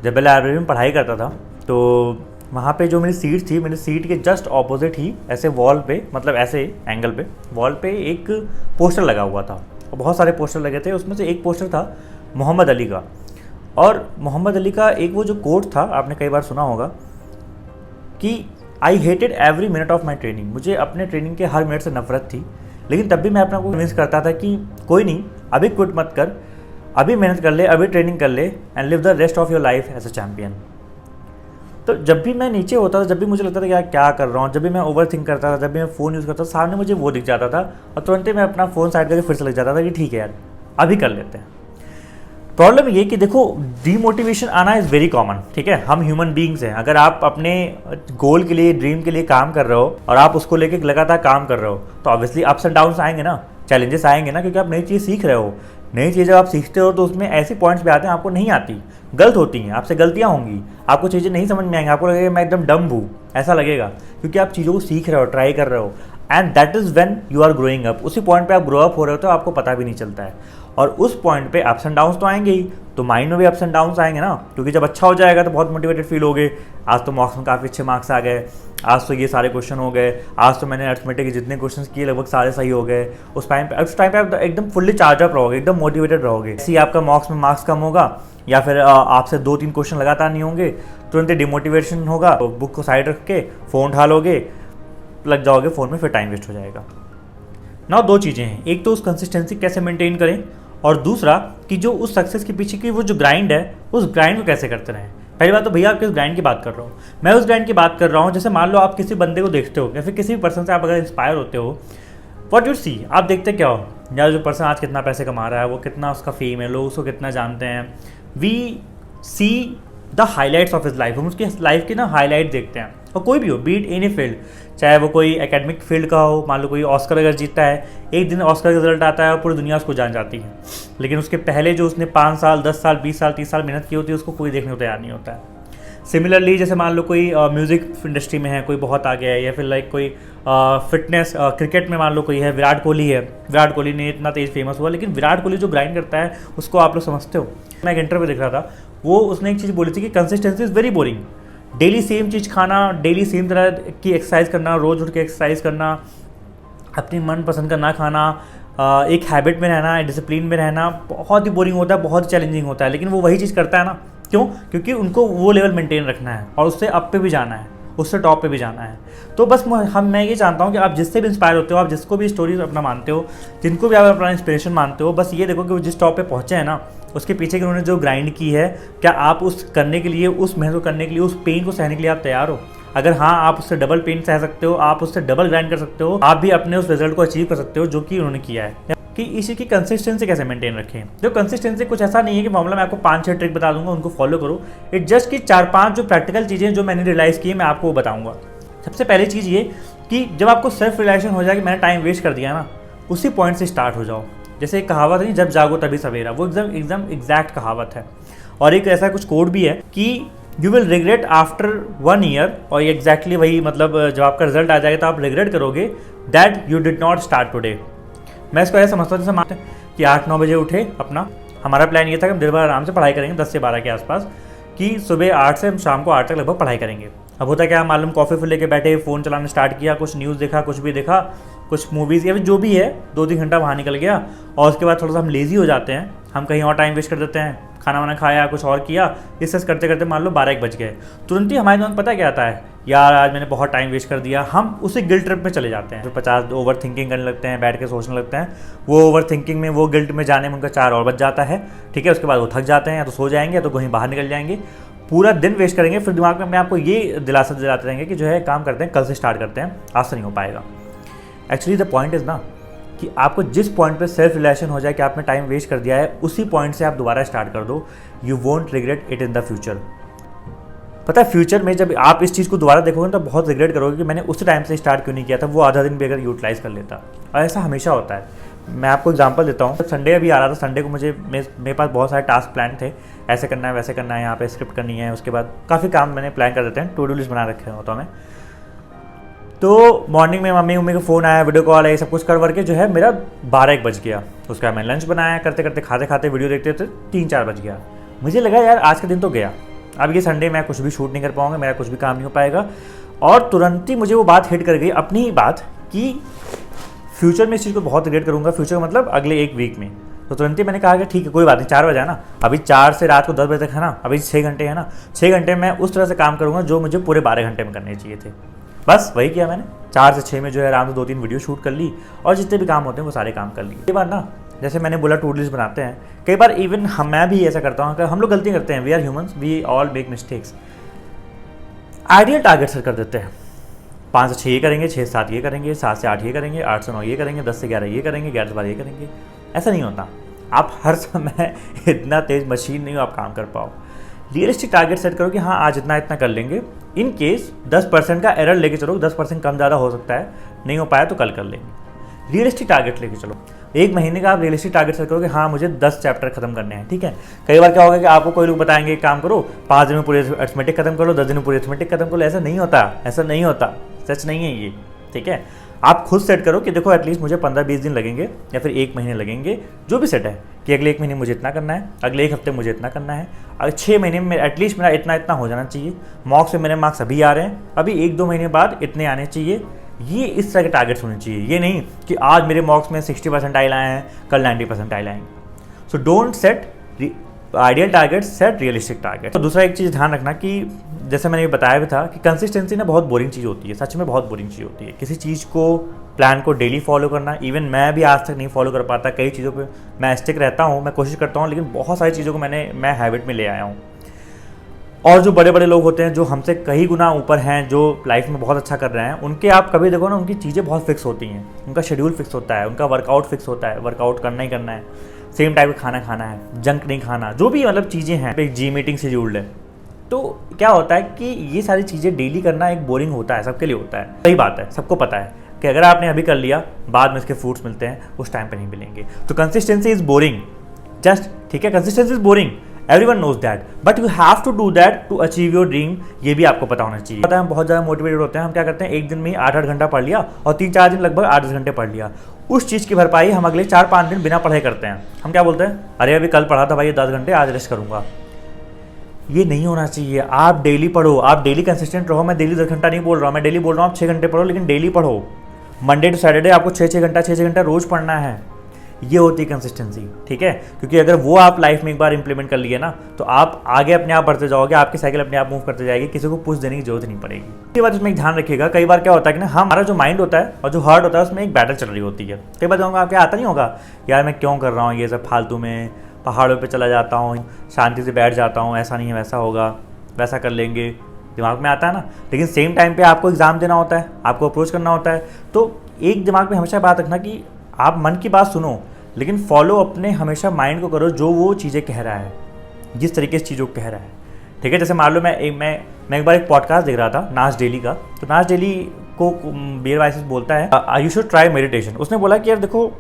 जब मैं लाइब्रेरी में पढ़ाई करता था तो वहाँ पे जो मेरी सीट थी, मेरी सीट के जस्ट ऑपोजिट ही ऐसे वॉल पे, मतलब ऐसे एंगल पे वॉल पे एक पोस्टर लगा हुआ था और बहुत सारे पोस्टर लगे थे। उसमें से एक पोस्टर था मोहम्मद अली का, और मोहम्मद अली का एक वो जो कोट था, आपने कई बार सुना होगा कि I hated every minute of my training. मुझे अपने ट्रेनिंग के हर मिनट से नफरत थी, लेकिन तब भी मैं अपना को कन्विंस करता था कि कोई नहीं, अभी क्विट मत कर, अभी मेहनत कर ले, अभी ट्रेनिंग कर ले and live the rest of your life as a champion. तो जब भी मैं नीचे होता था, जब भी मुझे लगता था कि यार क्या कर रहा हूँ, जब भी मैं ओवर थिंक करता था, जब भी मैं फ़ोन यूज़ करता था, सामने मुझे वो दिख जाता था और तुरंत ही मैं अपना फ़ोन साइड करके फिर से लग जाता था कि ठीक है यार अभी कर लेते हैं। प्रॉब्लम ये कि देखो, डीमोटिवेशन आना इज़ वेरी कॉमन, ठीक है, हम ह्यूमन बींग्स हैं। अगर आप अपने गोल के लिए, ड्रीम के लिए काम कर रहे हो और आप उसको लेके लगातार काम कर रहे हो तो ऑब्वियसली अप्स एंड डाउन्स आएंगे ना, चैलेंजेस आएंगे ना, क्योंकि आप नई चीज़ सीख रहे हो। नई चीज़ जब आप सीखते हो तो उसमें ऐसे पॉइंट्स भी आते हैं आपको नहीं आती, गलत होती हैं, आपसे गलतियाँ होंगी, आपको चीज़ें नहीं समझ में आएंगी, आपको लगेगा मैं एकदम डम हूँ, ऐसा लगेगा, क्योंकि आप चीज़ों को सीख रहे हो, ट्राई कर रहे हो, and that is when you are growing up. उसी पॉइंट पे आप ग्रो अप हो रहे हो तो आपको पता भी नहीं चलता है, और उस पॉइंट पे अप्स एंड डाउन्स तो आएंगे ही, तो माइंड में भी अप्स एंड डाउन्स आएंगे ना, क्योंकि जब अच्छा हो जाएगा तो बहुत मोटिवेटेड फील होगे, आज तो मार्क्स में काफ़ी अच्छे मार्क्स आ गए, आज तो ये सारे क्वेश्चन हो गए, आज तो मैंने अर्थमेटिक के जितने क्वेश्चन किए लगभग सारे सही हो गए। उस टाइम पे आप एकदम फुल्ली चार्ज अप रहोगे, एकदम मोटिवेटेड रहोगे। ऐसे ही आपका मार्क्स कम होगा या फिर आपसे 2-3 क्वेश्चन लगातार नहीं होंगे, तुरंत डिमोटिवेशन होगा, तो बुक को साइड रख के फ़ोन उठा लोगे, लग जाओगे फ़ोन में, फिर टाइम वेस्ट हो जाएगा ना। 2 चीज़ें हैं, एक तो उस कंसिस्टेंसी कैसे मेंटेन करें, और दूसरा कि जो उस सक्सेस के पीछे की वो जो ग्राइंड है, उस ग्राइंड को कैसे करते रहें। पहली बात तो भैया आप किस ग्राइंड की बात कर रहा हूँ, मैं उस ग्राइंड की बात कर रहा हूँ, जैसे मान लो आप किसी बंदे को देखते हो या फिर किसी भी पर्सन से आप अगर इंस्पायर होते हो, व्हाट यू सी, आप देखते क्या हो, यार जो पर्सन आज कितना पैसे कमा रहा है, वो कितना उसका फेम है, लोग उसको कितना जानते हैं, we see the highlights of his life, हम उसकी लाइफ की ना हाईलाइट देखते हैं। और कोई भी हो, बीट एनी फील्ड, चाहे वो कोई एकेडमिक फील्ड का हो, मान लो कोई ऑस्कर अगर जीतता है, एक दिन ऑस्कर का रिजल्ट आता है और पूरी दुनिया उसको जान जाती है, लेकिन उसके पहले जो उसने 5 साल 10 साल 20 साल 30 साल मेहनत की होती है उसको कोई देखने को तैयार नहीं होता है। सिमिलरली जैसे मान लो कोई म्यूज़िक इंडस्ट्री में है, कोई बहुत आगे है, या फिर लाइक कोई फिटनेस क्रिकेट में मान लो कोई है, विराट कोहली है, विराट कोहली ने इतना तेज फेमस हुआ, लेकिन विराट कोहली जो ग्राइंड करता है उसको आप लोग समझते हो। मैं एक इंटरव्यू देख रहा था, वो उसने एक चीज़ बोली थी कि consistency is very boring, daily same चीज़ खाना, डेली सेम तरह की एक्सरसाइज करना, रोज़ उठ के एक्सरसाइज करना, अपनी मनपसंद का ना खाना, एक हैबिट में रहना, डिसिप्लिन में रहना बहुत ही बोरिंग होता है, बहुत ही चैलेंजिंग होता है, लेकिन वो वही चीज़ करता है ना, क्यों? क्योंकि उनको वो लेवल मेंटेन रखना है और उससे अप पे भी जाना है, उससे टॉप पे भी जाना है। तो बस मैं ये जानता हूँ कि आप जिससे भी इंस्पायर होते हो, आप जिसको भी स्टोरीज अपना मानते हो, जिनको भी आप अपना इंस्पिरेशन मानते हो, बस ये देखो कि वो जिस टॉप पे पहुँचे हैं ना, उसके पीछे की उन्होंने जो ग्राइंड की है, क्या आप उस करने के लिए, उस मेहनत करने के लिए, उस पेन को सहने के लिए आप तैयार हो? अगर हाँ, आप उससे डबल पेन सह सकते हो, आप उससे डबल ग्राइंड कर सकते हो, आप भी अपने उस रिजल्ट को अचीव कर सकते हो जो कि उन्होंने किया है। कि इसी की कंसिस्टेंसी कैसे मेंटेन रखें। जो कंसिस्टेंसी कुछ ऐसा नहीं है कि मामला मैं आपको 5-6 ट्रिक बता दूंगा, उनको फॉलो करो। इट जस्ट कि 4-5 जो प्रैक्टिकल चीज़ें जो मैंने रियलाइज़ की है मैं आपको बताऊंगा। सबसे पहली चीज़ ये कि जब आपको सेल्फ रियलाइजेशन हो जाए कि मैंने टाइम वेस्ट कर दिया ना, उसी पॉइंट से स्टार्ट हो जाओ। जैसे एक कहावत है, जब जागो तभी सवेरा, वो एकदम एग्जैक्ट कहावत है। और एक ऐसा कुछ कोड भी है कि you will regret after 1 year, और ये एग्जैक्टली वही, मतलब जब आपका रिजल्ट आ जाएगा तो आप रिग्रेट करोगे that you did not start today. मैं इसको ऐसा समझता हूँ जैसे मानते हैं कि 8-9 बजे उठे, अपना हमारा प्लान ये था कि हम दिन भर आराम से पढ़ाई करेंगे 10 से 12 के आसपास, कि सुबह 8 से हम शाम को 8 तक लगभग पढ़ाई करेंगे। अब होता क्या, मालूम कॉफ़ी फिर लेके बैठे, फ़ोन चलाना स्टार्ट किया, कुछ न्यूज़ देखा, कुछ भी देखा, कुछ मूवीज़ या फिर जो भी है, 2-3 घंटा वहाँ निकल गया, और उसके बाद थोड़ा सा हम लेज़ी हो जाते हैं, हम कहीं और टाइम वेस्ट कर देते हैं, खाना वाना खाया, कुछ और किया, इससे करते करते मान लो 12-1 बज गए। तुरंत ही हमारे दिमाग में पता क्या आता है, यार आज मैंने बहुत टाइम वेस्ट कर दिया। हम उसी गिल्ट ट्रिप में चले जाते हैं, फिर 50 ओवर थिंकिंग करने लगते हैं, बैठ के सोचने लगते हैं। वो ओवर थिंकिंग में, वो गिल्ट में जाने में उनका 4 और बज जाता है, ठीक है। उसके बाद वो थक जाते हैं, या तो सो जाएंगे या तो कहीं बाहर निकल जाएंगे, पूरा दिन वेस्ट करेंगे। फिर दिमाग में मैं आपको ये दिलासा दिलाते रहेंगे कि जो है काम करते हैं, कल से स्टार्ट करते हैं, आज से नहीं हो पाएगा। एक्चुअली द पॉइंट इज़ ना कि आपको जिस पॉइंट पे सेल्फ रियलाइजेशन हो जाए कि आपने टाइम वेस्ट कर दिया है, उसी पॉइंट से आप दोबारा स्टार्ट कर दो। You won't regret it in the future. पता है, फ्यूचर में जब आप इस चीज़ को दोबारा देखोगे तो बहुत रिग्रेट करोगे कि मैंने उस टाइम से स्टार्ट क्यों नहीं किया था, वो आधा दिन भी अगर यूटिलाइज़ कर लेता। और ऐसा हमेशा होता है। मैं आपको एग्जांपल देता हूँ, संडे अभी आ रहा था, संडे को मेरे पास बहुत सारे टास्क प्लान थे, ऐसे करना है, वैसे करना है, यहाँ पे स्क्रिप्ट करनी है, उसके बाद काफ़ी काम मैंने प्लान कर देते हैं, टू डू लिस्ट बना रखे होता हमें। तो मॉर्निंग में मम्मी का फ़ोन आया, वीडियो कॉल है, सब कुछ कर के जो है मेरा 12-1 बज गया। उसका मैं लंच बनाया, करते करते खाते खाते वीडियो देखते थे 3-4 बज गया। मुझे लगा यार आज का दिन तो गया, अब ये संडे मैं कुछ भी शूट नहीं कर पाऊंगा, मेरा कुछ भी काम नहीं हो पाएगा। और तुरंत ही मुझे वो बात हिट कर गई, अपनी ही बात, कि फ्यूचर में इस चीज़ को बहुत रिलेट करूँगा, फ्यूचर मतलब अगले 1 वीक में। तो तुरंत ही मैंने कहा कि ठीक है कोई बात नहीं, 4 बजे है ना, अभी 4 से रात को 10 बजे तक है ना, अभी 6 घंटे है ना, 6 घंटे में उस तरह से काम करूँगा जो मुझे पूरे 12 घंटे में करने चाहिए थे। बस वही किया मैंने, 4 से 6 में जो है आराम से 2-3 वीडियो शूट कर ली और जितने भी काम होते हैं वो सारे काम कर लिए। कई बार ना, जैसे मैंने बोला टू डू लिस्ट बनाते हैं, कई बार इवन मैं भी ऐसा करता हूँ कि हम लोग गलतियाँ करते हैं, we are humans, we all make mistakes. Ideal target set कर देते हैं, 5 से 6 ये करेंगे, 6 से 7 ये करेंगे, 7 से 8 ये करेंगे, 8 से 9 ये करेंगे, 10 से 11 ये करेंगे, 11 से 12 ये करेंगे। ऐसा नहीं होता, आप हर समय इतना तेज मशीन नहीं हो आप काम कर पाओ। रियलिस्टिक टारगेट सेट करो कि हाँ आज इतना इतना कर लेंगे। इन केस 10% का एरर लेके चलो, 10% कम ज़्यादा हो सकता है, नहीं हो पाया तो कल कर लेंगे। रियलिस्टिक टारगेट लेके चलो, 1 महीने का आप रियलिस्टिक टारगेट सेट करो कि हाँ मुझे 10 चैप्टर खत्म करने हैं, ठीक है। कई बार क्या होगा कि आपको कोई लोग बताएंगे काम करो, 5 दिन में पूरी अरिथमेटिक खत्म कर लो, 10 दिन में पूरी अरिथमेटिक खत्म कर लो। ऐसा नहीं होता, ऐसा नहीं होता, सच नहीं है ये, ठीक है। आप खुद सेट करो कि देखो एटलीस्ट मुझे 15-20 दिन लगेंगे या फिर 1 महीने लगेंगे, जो भी सेट है कि अगले 1 महीने मुझे इतना करना है, अगले 1 हफ्ते मुझे इतना करना है, अगर 6 महीने में एटलीस्ट मेरा इतना इतना हो जाना चाहिए। मॉक्स में मेरे मार्क्स अभी आ रहे हैं, अभी 1-2 महीने बाद इतने आने चाहिए। ये इस तरह के टारगेट्स होने चाहिए, ये नहीं कि आज मेरे मॉक्स में 60 परसेंटाइल आए हैं, कल 90 परसेंटाइल आएंगे। So don't set ideal target, set realistic target. तो दूसरा एक चीज़ ध्यान रखना कि जैसे मैंने बताया भी था कि कंसिस्टेंसी ना बहुत बोरिंग चीज़ होती है, सच में बहुत बोरिंग चीज़ होती है। किसी चीज़ को, प्लान को डेली फॉलो करना, इवन मैं भी आज तक नहीं फॉलो कर पाता। कई चीज़ों पे मैं स्टिक रहता हूँ, मैं कोशिश करता हूँ, लेकिन बहुत सारी चीज़ों को मैं हैबिट में ले आया हूँ। और जो बड़े बड़े लोग होते हैं, जो हमसे कई गुना ऊपर हैं, जो लाइफ में बहुत अच्छा कर रहे हैं, उनके आप कभी देखो ना, उनकी चीज़ें बहुत फिक्स होती हैं, उनका शेड्यूल फिक्स होता है, उनका वर्कआउट फिक्स होता है, वर्कआउट करना ही करना है, सेम टाइप का खाना खाना है, जंक नहीं खाना, जो भी मतलब चीज़ें हैं, एक जी मीटिंग शेड्यूल्ड है। तो क्या होता है कि ये सारी चीज़ें डेली करना एक बोरिंग होता है, सबके लिए होता है। सही बात है, सबको पता है कि अगर आपने अभी कर लिया, बाद में इसके फ्रूट्स मिलते हैं, उस टाइम पे नहीं मिलेंगे। तो कंसिस्टेंसी इज बोरिंग, जस्ट, ठीक है, consistency is boring, everyone knows that, but you have to do that to achieve your dream. ये भी आपको पता होना चाहिए। पता है हम बहुत ज़्यादा मोटिवेटेड होते हैं, हम क्या करते हैं, एक दिन में 8-8 घंटा पढ़ लिया और 3-4 दिन लगभग 8-10 घंटे पढ़ लिया। उस चीज़ की भरपाई हम अगले 4-5 दिन बिना पढ़े करते हैं। हम क्या बोलते हैं, अरे अभी कल पढ़ा था भाई 10 घंटे, आज रेस्ट करूंगा। ये नहीं होना चाहिए। आप डेली पढ़ो, आप डेली कंसिस्टेंट रहो। मैं डेली 10 घंटा नहीं बोल रहा हूँ, मैं डेली बोल रहा हूँ आप 6 घंटे पढ़ो, लेकिन डेली पढ़ो। मंडे टू सैटरडे आपको 6-6 घंटा रोज़ पढ़ना है। ये होती है कंसिस्टेंसी, ठीक है। क्योंकि अगर वो आप लाइफ में एक बार इंप्लीमेंट कर लिए ना, तो आप आगे अपने आप बढ़ते जाओगे, आपकी साइकिल अपने आप मूव करते जाएगी, किसी को पुश देने की जरूरत नहीं पड़ेगी। इसके बाद उसमें एक ध्यान रखिएगा, कई बार क्या होता है कि ना, हमारा जो माइंड होता है और जो हार्ट होता है उसमें एक बैटल चल रही होती है। कई बार आपको आता नहीं होगा, यार मैं क्यों कर रहा हूँ ये सब फालतू में, पहाड़ों पर चला जाता हूँ, शांति से बैठ जाता हूँ, ऐसा नहीं है वैसा होगा, वैसा कर लेंगे, दिमाग में आता है ना। लेकिन सेम टाइम पे आपको एग्ज़ाम देना होता है, आपको अप्रोच करना होता है। तो एक दिमाग में हमेशा बात रखना कि आप मन की बात सुनो, लेकिन फॉलो अपने हमेशा माइंड को करो जो वो चीज़ें कह रहा है, जिस तरीके से चीज़ों को कह रहा है, ठीक है। जैसे मान लो मैं एक बार एक पॉडकास्ट देख रहा था नाज डेली का। तो नाज डेली को बियर वाइसेस बोलता है यू शुड ट्राई मेडिटेशन। उसने बोला कि यार देखो,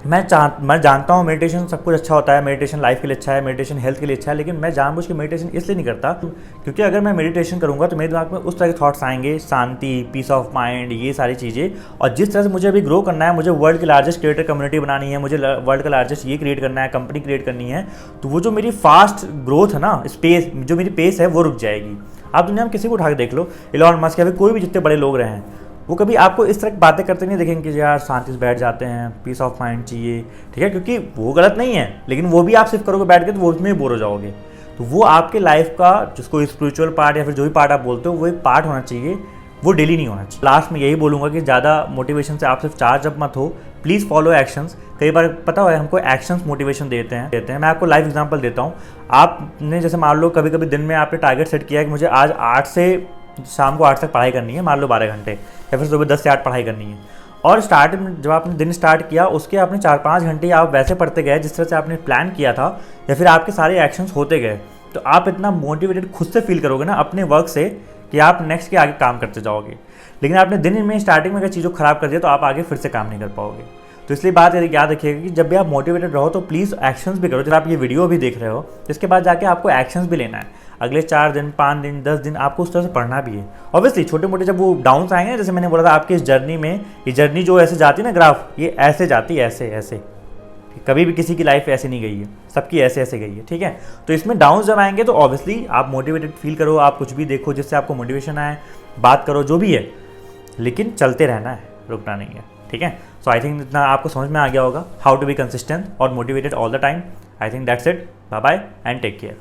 मैं जानता हूँ मेडिटेशन सब कुछ अच्छा होता है, मेडिटेशन लाइफ के लिए अच्छा है, मेडिटेशन हेल्थ के लिए अच्छा है, लेकिन मैं जानबूझ के मेडिटेशन इसलिए नहीं करता क्योंकि अगर मैं मेडिटेशन करूँगा तो मेरे दिमाग में उस तरह के थॉट्स आएंगे, शांति, पीस ऑफ माइंड, ये सारी चीज़ें। और जिस तरह से मुझे अभी ग्रो करना है, मुझे वर्ल्ड की लार्जेस्ट क्रिएटर कम्युनिटी बनानी है, मुझे वर्ल्ड का लार्जेस्ट ये क्रिएट करना है, कंपनी क्रिएट करनी है, तो वो जो मेरी फास्ट ग्रोथ है ना, स्पेस जो मेरी पेस है वो रुक जाएगी। आप दुनिया में किसी को उठा के देख लो, इलॉन मस्क या फिर कोई भी जितने बड़े लोग रहे हैं, वो कभी आपको इस तरह की बातें करते नहीं देखेंगे कि यार शांति से बैठ जाते हैं, पीस ऑफ माइंड चाहिए, ठीक है। क्योंकि वो गलत नहीं है, लेकिन वो भी आप सिर्फ करोगे बैठ के तो वो उसमें बोर हो जाओगे। तो वो आपके लाइफ का जिसको स्पिरिचुअल पार्ट या फिर जो भी पार्ट आप बोलते हो, वो एक पार्ट होना चाहिए, वो डेली नहीं होना चाहिए। लास्ट में यही बोलूँगा कि ज़्यादा मोटिवेशन से आप सिर्फ चार्ज अप मत हो, प्लीज़ फॉलो एक्शंस। कई बार पता है हमको एक्शंस मोटिवेशन देते हैं। मैं आपको लाइव एग्जांपल देता हूँ। आपने जैसे मान लो कभी कभी दिन में आपने टारगेट सेट किया है कि मुझे आज 8 से शाम को 8 तक पढ़ाई करनी है, मान लो 12 घंटे, या फिर सुबह 10 से 8 पढ़ाई करनी है। और स्टार्ट में जब आपने दिन स्टार्ट किया, उसके आपने 4-5 घंटे आप वैसे पढ़ते गए जिस तरह से आपने प्लान किया था, या फिर आपके सारे एक्शंस होते गए, तो आप इतना मोटिवेटेड खुद से फील करोगे ना अपने वर्क से कि आप नेक्स्ट के आगे काम करते जाओगे। लेकिन आपने दिन में स्टार्टिंग में अगर चीज़ों खराब कर दिया तो आप आगे फिर से काम नहीं कर पाओगे। तो इसलिए बात याद रखिएगा कि जब भी आप मोटिवेटेड रहो तो प्लीज़ एक्शंस भी करो। जब आप ये वीडियो भी देख रहे हो, इसके बाद जाके आपको एक्शंस भी लेना है। अगले 4 दिन, 5 दिन, 10 दिन आपको उस तरह से पढ़ना भी है। ऑब्वियसली छोटे मोटे जब वो डाउन्स आएंगे, जैसे मैंने बोला था आपकी इस जर्नी में, ये जर्नी जो ऐसे जाती है ना, ग्राफ ये ऐसे जाती है, ऐसे ऐसे, कभी भी किसी की लाइफ ऐसे नहीं गई है, सबकी ऐसे ऐसे गई है, ठीक है। तो इसमें डाउन जब आएंगे तो ऑब्वियसली आप मोटिवेटेड फील करो, आप कुछ भी देखो जिससे आपको मोटिवेशन आए, बात करो जो भी है, लेकिन चलते रहना है, रुकना नहीं है, ठीक है। सो आई थिंक इतना आपको समझ में आ गया होगा, हाउ टू बी कंसिस्टेंट और motivated all the time. I think that's it, bye bye and take care.